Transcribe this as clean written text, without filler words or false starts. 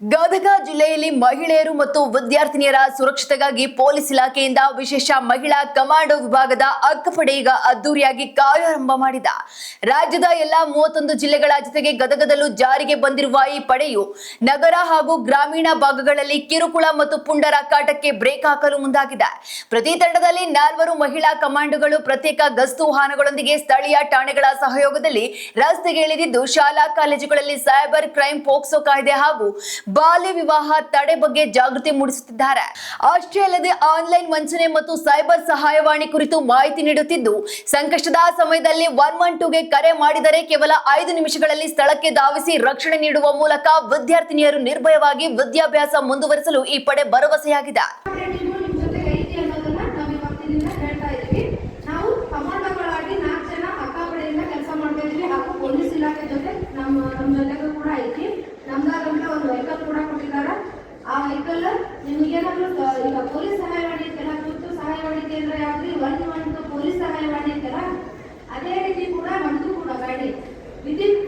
ಗದಗ ಜಿಲ್ಲೆಯಲ್ಲಿ ಮಹಿಳೆಯರು ಮತ್ತು ವಿದ್ಯಾರ್ಥಿನಿಯರ ಸುರಕ್ಷತೆಗಾಗಿ ಪೊಲೀಸ್ ಇಲಾಖೆಯಿಂದ ವಿಶೇಷ ಮಹಿಳಾ ಕಮಾಂಡೋ ವಿಭಾಗದ ಅಕ್ಕಪಡೆ ಈಗ ಅದ್ದೂರಿಯಾಗಿ ಕಾರ್ಯಾರಂಭ ಮಾಡಿದ. ರಾಜ್ಯದ ಎಲ್ಲಾ 31 ಜಿಲ್ಲೆಗಳ ಜೊತೆಗೆ ಗದಗದಲ್ಲೂ ಜಾರಿಗೆ ಬಂದಿರುವ ಈ ಪಡೆಯು ನಗರ ಹಾಗೂ ಗ್ರಾಮೀಣ ಭಾಗಗಳಲ್ಲಿ ಕಿರುಕುಳ ಮತ್ತು ಪುಂಡರ ಕಾಟಕ್ಕೆ ಬ್ರೇಕ್ ಹಾಕಲು ಮುಂದಾಗಿದೆ. ಪ್ರತಿ ತಂಡದಲ್ಲಿ 4 ಮಹಿಳಾ ಕಮಾಂಡೋಗಳು ಪ್ರತ್ಯೇಕ ಗಸ್ತು ವಾಹನಗಳೊಂದಿಗೆ ಸ್ಥಳೀಯ ಠಾಣೆಗಳ ಸಹಯೋಗದಲ್ಲಿ ರಸ್ತೆಗೆ ಇಳಿದಿದ್ದು ಶಾಲಾ ಕಾಲೇಜುಗಳಲ್ಲಿ ಸೈಬರ್ ಕ್ರೈಂ, ಪೋಕ್ಸೋ ಕಾಯ್ದೆ ಹಾಗೂ ಬಾಲ್ಯ ವಿವಾಹ ತಡೆ ಬಗ್ಗೆ ಜಾಗೃತಿ ಮೂಡಿಸುತ್ತಿದ್ದಾರೆ. ಅಷ್ಟೇ ಅಲ್ಲದೆ ಆನ್ಲೈನ್ ವಂಚನೆ ಮತ್ತು ಸೈಬರ್ ಸಹಾಯವಾಣಿ ಕುರಿತು ಮಾಹಿತಿ ನೀಡುತ್ತಿದ್ದು, ಸಂಕಷ್ಟದ ಸಮಯದಲ್ಲಿ 112ಗೆ ಕರೆ ಮಾಡಿದರೆ ಕೇವಲ 5 ನಿಮಿಷಗಳಲ್ಲಿ ಸ್ಥಳಕ್ಕೆ ಧಾವಿಸಿ ರಕ್ಷಣೆ ನೀಡುವ ಮೂಲಕ ವಿದ್ಯಾರ್ಥಿನಿಯರು ನಿರ್ಭಯವಾಗಿ ವಿದ್ಯಾಭ್ಯಾಸ ಮುಂದುವರಿಸಲು ಈ ಪಡೆ ಭರವಸೆಯಾಗಿದೆ. ಪೊಲೀಸ್ ಇಲಾಖೆ ಜೊತೆ ನಮ್ಮ ಜೊತೆಗೂ ಕೂಡ ಐತಿ. ನಮ್ದಾದಂತ ಒಂದು ವೆಹಿಕಲ್ ಕೂಡ ಕೊಟ್ಟಿದ್ದಾರೆ. ಆ ವೆಹಿಕಲ್ ನಿಮ್ಗೇನಾದ್ರೂ ಈಗ ಪೊಲೀಸ್ ಸಹಾಯವಾಣಿ ಅಂತೆಲ್ಲ ತುರ್ತು ಸಹಾಯವಾಣಿ ಕೇಂದ್ರ ಯಾವ್ದ್ರಿ 112 ಪೊಲೀಸ್ ಸಹಾಯವಾಣಿ ಅಂತೆಲ್ಲ, ಅದೇ ರೀತಿ ಕೂಡ ನಮ್ದು ಕೂಡ ಗಾಡಿ ವಿದಿನ್